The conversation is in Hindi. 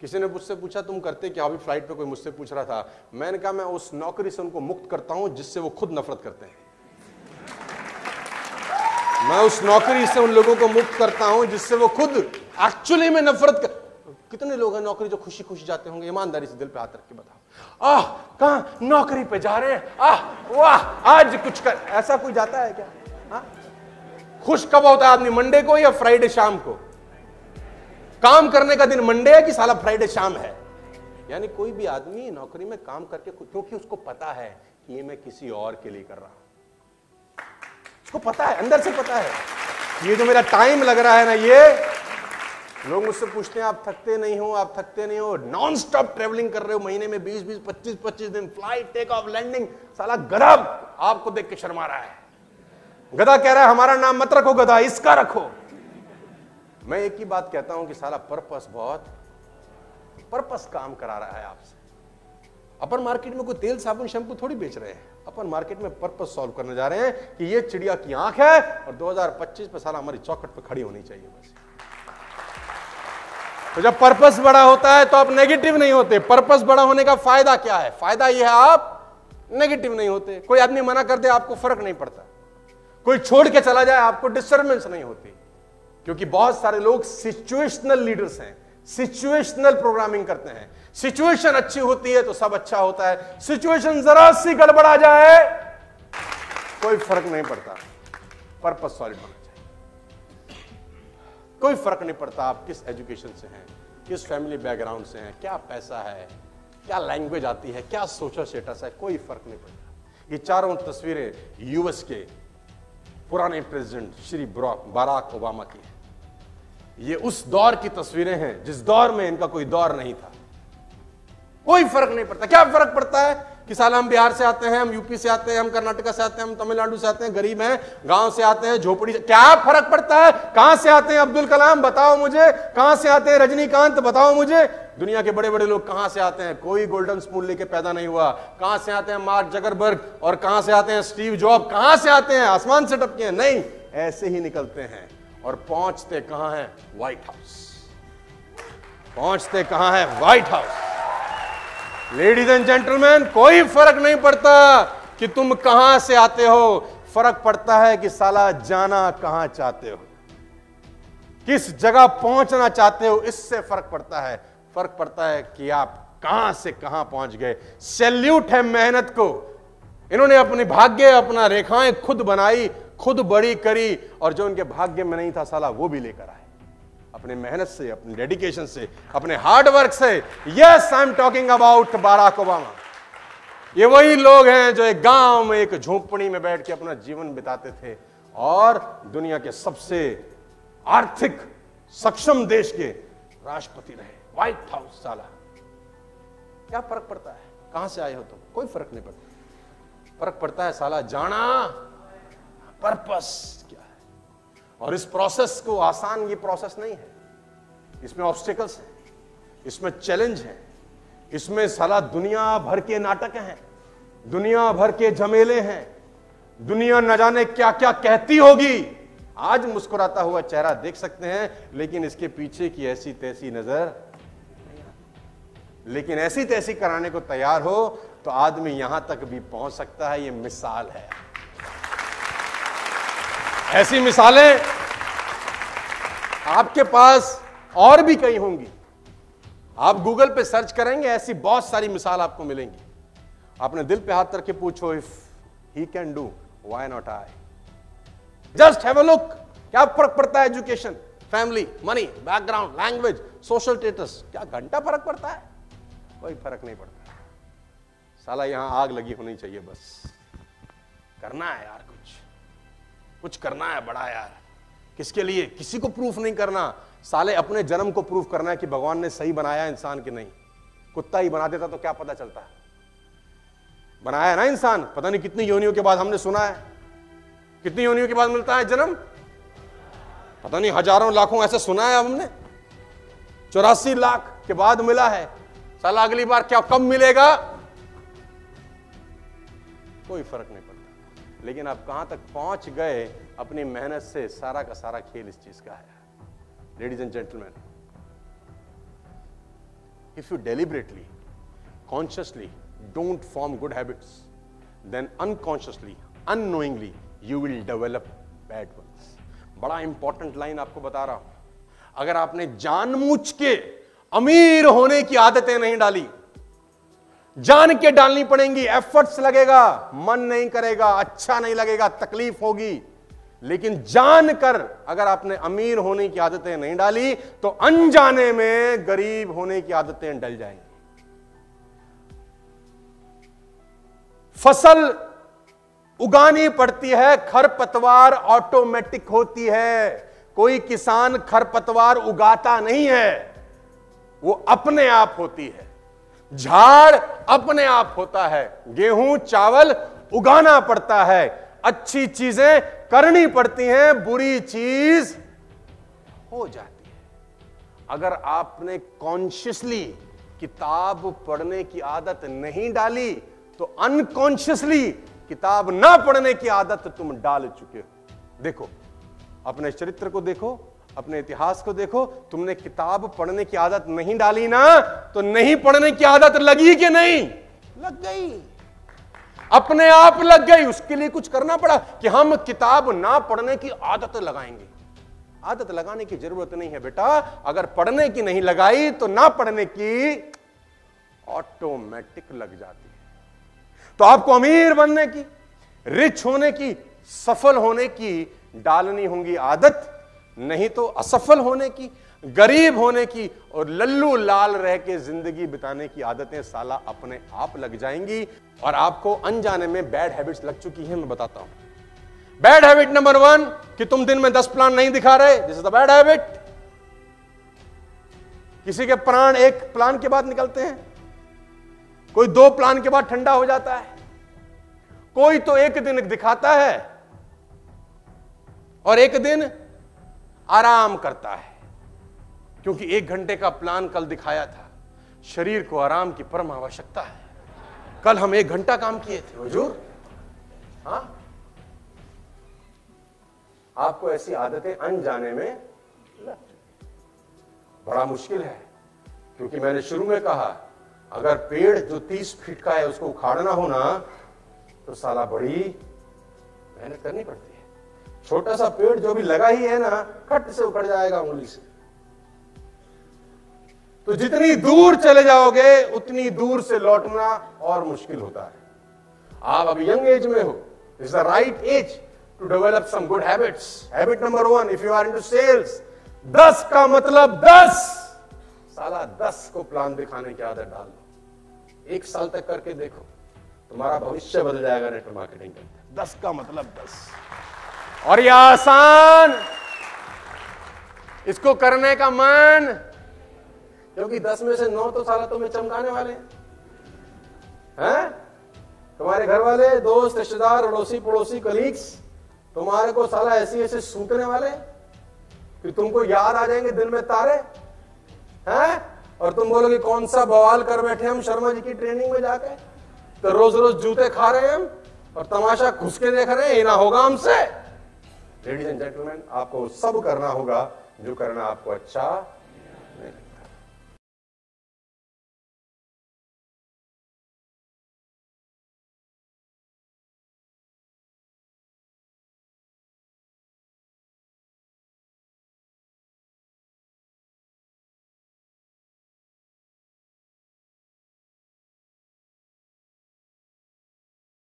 किसी ने मुझसे पूछा तुम करते क्या, अभी फ्लाइट पे कोई मुझसे पूछ रहा था, मैंने कहा मैं उस नौकरी से उनको मुक्त करता हूं जिससे वो खुद नफरत करते हैं। मैं उस नौकरी से उन लोगों को मुक्त करता हूं जिससे वो खुद एक्चुअली में नफरत कर। कितने लोग हैं नौकरी जो खुशी खुशी जाते होंगे, ईमानदारी से दिल पे हाथ रख के बताओ। कहां नौकरी पे जा रहे हैं, वाह आज कुछ कर, ऐसा कोई जाता है क्या? खुश कब होता है आदमी, मंडे को या फ्राइडे शाम को? काम करने का दिन मंडे है कि साला फ्राइडे शाम है? यानी कोई भी आदमी नौकरी में काम करके, क्योंकि उसको पता है कि ये मैं किसी और के लिए कर रहा हूं, उसको पता है, अंदर से पता है, ये जो मेरा टाइम लग रहा है ना, ये लोग मुझसे पूछते हैं आप थकते नहीं हो, आप थकते नहीं हो, नॉन स्टॉप ट्रेवलिंग कर रहे हो, महीने में 20-20, 25-25 दिन फ्लाइट, टेक ऑफ, लैंडिंग, साला गधा आपको देख के शर्मा रहा है। गधा कह रहा है हमारा नाम मत रखो गधा, इसका रखो। मैं एक ही बात कहता हूं कि साला पर्पस काम करा रहा है आपसे। अपन मार्केट में कोई तेल साबुन शैम्पू थोड़ी बेच रहे हैं, अपन मार्केट में पर्पस सॉल्व करने जा रहे हैं कि ये चिड़िया की आंख है और 2025 पे साला हमारी चौखट पे खड़ी होनी चाहिए बस। तो जब पर्पस बड़ा होता है तो आप नेगेटिव नहीं होते। पर्पस बड़ा होने का फायदा क्या है? फायदा यह है आप नेगेटिव नहीं होते। कोई आदमी मना कर दे आपको फर्क नहीं पड़ता, कोई छोड़ के चला जाए आपको डिस्टर्बेंस नहीं होती, क्योंकि बहुत सारे लोग सिचुएशनल लीडर्स हैं, सिचुएशनल प्रोग्रामिंग करते हैं। सिचुएशन अच्छी होती है तो सब अच्छा होता है, सिचुएशन जरा सी गड़बड़ा जाए कोई फर्क नहीं पड़ता, पर्पस सॉलिड होना चाहिए। कोई फर्क नहीं पड़ता आप किस एजुकेशन से हैं, किस फैमिली बैकग्राउंड से हैं, क्या पैसा है, क्या लैंग्वेज आती है, क्या सोशल स्टेटस है, कोई फर्क नहीं पड़ता। ये चारों तस्वीरें यूएस के पुराने प्रेसिडेंट श्री बराक ओबामा की है। ये उस दौर की तस्वीरें हैं जिस दौर में इनका कोई दौर नहीं था। कोई फर्क नहीं पड़ता। क्या फर्क पड़ता है कि साला हम बिहार से आते हैं, हम यूपी से आते हैं, हम कर्नाटक से आते हैं, हम तमिलनाडु से आते हैं, गरीब हैं, गांव से आते हैं, झोपड़ी से, क्या फर्क पड़ता है? कहां से आते हैं अब्दुल कलाम बताओ मुझे, कहां से आते हैं रजनीकांत बताओ मुझे, दुनिया के बड़े बड़े लोग कहां से आते हैं? कोई गोल्डन स्पून लेके पैदा नहीं हुआ। कहां से आते हैं मार्क जकरबर्ग और कहां से आते हैं स्टीव जॉब? कहां से आते हैं आसमान से टपके हैं? नहीं, ऐसे ही निकलते हैं और पहुंचते कहां हैं? White house. पहुंचते कहां है? White house. Ladies and gentleman, कोई फर्क नहीं पड़ता कि तुम कहां से आते हो, फर्क पड़ता है कि साला जाना कहां चाहते हो, किस जगह पहुंचना चाहते हो, इससे फर्क पड़ता है। फर्क पड़ता है कि आप कहां से कहां पहुंच गए। सैल्यूट है मेहनत को। इन्होंने अपने भाग्य, अपना रेखाएं खुद बनाई, खुद बड़ी करी, और जो उनके भाग्य में नहीं था साला वो भी लेकर आए अपने मेहनत से, अपने डेडिकेशन से, अपने हार्ड वर्क से। Yes, I am talking about Barack Obama. ये वही लोग हैं जो एक गांव में एक झोपड़ी में बैठ के अपना जीवन बिताते थे और दुनिया के सबसे आर्थिक सक्षम देश के राष्ट्रपति रहे। White house. साला क्या फर्क पड़ता है कहां से आए हो तुम? कोई फर्क नहीं पड़ता। फर्क पड़ता है साला जाना, पर्पस क्या है। और इस प्रोसेस को, आसान ये प्रोसेस नहीं है, इसमें ऑब्स्टिकल्स हैं, इसमें चैलेंज है, इसमें साला दुनिया भर के नाटक हैं, दुनिया भर के झमेले हैं, दुनिया न जाने क्या क्या कहती होगी। आज मुस्कुराता हुआ चेहरा देख सकते हैं, लेकिन इसके पीछे की ऐसी तैसी नजर नहीं आती। लेकिन ऐसी तैसी कराने को तैयार हो तो आदमी यहां तक भी पहुंच सकता है। ये मिसाल है। ऐसी मिसालें आपके पास और भी कई होंगी। आप गूगल पे सर्च करेंगे, ऐसी बहुत सारी मिसाल आपको मिलेंगी। अपने दिल पे हाथ रख के पूछो, if he can do why not I? Just have a look. क्या फर्क पड़ता है? Education, family, money, background, language, social status, क्या घंटा फर्क पड़ता है? कोई फर्क नहीं पड़ता। साला यहां आग लगी होनी चाहिए बस। करना है यार, कुछ करना है बड़ा यार। किसके लिए? किसी को प्रूफ नहीं करना, साले अपने जन्म को प्रूफ करना है कि भगवान ने सही बनाया इंसान की नहीं। कुत्ता ही बना देता तो क्या पता चलता है? बनाया है ना इंसान, पता नहीं कितनी योनियों के बाद। हमने सुना है कितनी योनियों के बाद मिलता है जन्म, पता नहीं हजारों लाखों ऐसे सुना है हमने। 84 लाख के बाद मिला है। साला अगली बार क्या कब मिलेगा? कोई फर्क नहीं पड़ता। लेकिन आप कहां तक पहुंच गए अपनी मेहनत से, सारा का सारा खेल इस चीज का है। Ladies and gentleman, if you deliberately, consciously don't form good habits, then unconsciously, unknowingly, you will develop bad ones. बड़ा इंपॉर्टेंट लाइन आपको बता रहा हूं। अगर आपने जानबूझ के अमीर होने की आदतें नहीं डाली, जान के डालनी पड़ेंगी, एफर्ट्स लगेगा, मन नहीं करेगा, अच्छा नहीं लगेगा, तकलीफ होगी, लेकिन जानकर अगर आपने अमीर होने की आदतें नहीं डाली तो अनजाने में गरीब होने की आदतें डल जाएंगी। फसल उगानी पड़ती है, खरपतवार ऑटोमेटिक होती है। कोई किसान खरपतवार उगाता नहीं है, वो अपने आप होती है। झाड़ अपने आप होता है। गेहूं चावल उगाना पड़ता है, अच्छी चीजें करनी पड़ती हैं, बुरी चीज हो जाती है। अगर आपने कॉन्शियसली किताब पढ़ने की आदत नहीं डाली तो अनकॉन्शियसली किताब ना पढ़ने की आदत तुम डाल चुके हो। देखो, अपने चरित्र को देखो, अपने इतिहास को देखो। तुमने किताब पढ़ने की आदत नहीं डाली ना, तो नहीं पढ़ने की आदत लगी कि नहीं? लग गई, अपने आप लग गई। उसके लिए कुछ करना पड़ा कि हम किताब ना पढ़ने की आदत लगाएंगे। आदत लगाने की जरूरत नहीं है बेटा। अगर पढ़ने की नहीं लगाई तो ना पढ़ने की ऑटोमेटिक लग जाती है। तो आपको अमीर बनने की, रिच होने की, सफल होने की डालनी होंगी आदत, नहीं तो असफल होने की, गरीब होने की और लल्लू लाल रह के जिंदगी बिताने की आदतें साला अपने आप लग जाएंगी। और आपको अनजाने में बैड हैबिट्स लग चुकी हैं। मैं बताता हूं। बैड हैबिट नंबर 1 कि तुम दिन में 10 प्लान नहीं दिखा रहे। This is the bad habit. किसी के प्राण एक प्लान के बाद निकलते हैं, कोई 2 प्लान के बाद ठंडा हो जाता है, कोई तो एक दिन दिखाता है और एक दिन आराम करता है, क्योंकि 1 घंटे का प्लान कल दिखाया था। शरीर को आराम की परम आवश्यकता है। कल हम 1 घंटा काम किए थे हुजूर। हाँ, आपको ऐसी आदतें अनजाने में लग चुकी। बड़ा मुश्किल है, क्योंकि मैंने शुरू में कहा, अगर पेड़ जो 30 फीट का है उसको उखाड़ना हो ना, तो साला बड़ी मेहनत करनी पड़ती है। छोटा सा पेड़ जो भी लगा ही है ना, कट से उखड़ जाएगा उंगली से। तो जितनी दूर चले जाओगे उतनी दूर से लौटना और मुश्किल होता है। आप अभी यंग एज में हो, is the right age to develop some good habits. Habit number 1, if you are into sales, 10 का मतलब 10, साला 10 को प्लान दिखाने की आदत डाल लो। 1 साल तक करके देखो, तुम्हारा भविष्य बदल जाएगा नेटवर्क मार्केटिंग का। 10 का मतलब 10। और यह आसान, इसको करने का मन, क्योंकि 10 में से 9 तो साला तुम्हें चमकाने वाले हैं। तुम्हारे घर वाले, दोस्त, रिश्तेदार, अड़ोसी पड़ोसी, कलीग्स तुम्हारे को साला ऐसे सूतने वाले कि तुमको याद आ जाएंगे दिन में तारे हैं, और तुम बोलोगे कौन सा बवाल कर बैठे हम शर्मा जी की ट्रेनिंग में जाके। तो रोज रोज जूते खा रहे हैं हम और तमाशा घुस के देख रहे हैं, ये ना होगा हमसे। लेडीज एंड जेंटलमैन, आपको सब करना होगा जो करना आपको अच्छा नहीं।